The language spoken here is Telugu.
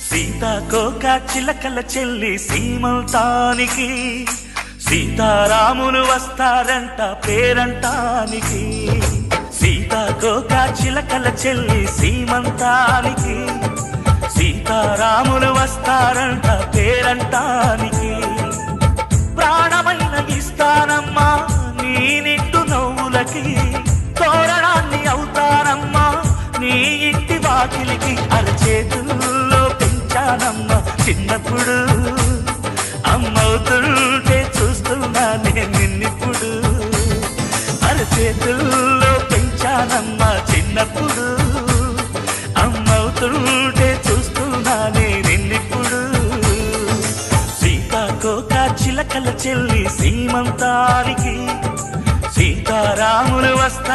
సీతాకోక చిలకల చెల్లి సీమంతానికి సీతారాములు వస్తారంట పేరంటానికి. సీతాకోక చిలకల చెల్లి సీమంతానికి సీతారాములు వస్తారంట పేరంటానికి. ప్రాణమైన ఇస్తానమ్మా నీ నిండు నవ్వులకి, తోరణాన్ని అవుతానమ్మా నీ ఇంటి వాకిలికి. అరచేతుల్లో పెంచానమ్మ చిన్నప్పుడు, అమ్మవుతుంటే చూస్తున్నానే నిన్నిప్పుడు. అరచేతుల్లో పెంచానమ్మ చిన్నప్పుడు, అమ్మవుతుంటే చూస్తున్నానే నిన్నిప్పుడు. సీతాకోక చిలకల చెల్లి సీమంతానికి సీతారాములు వస్తా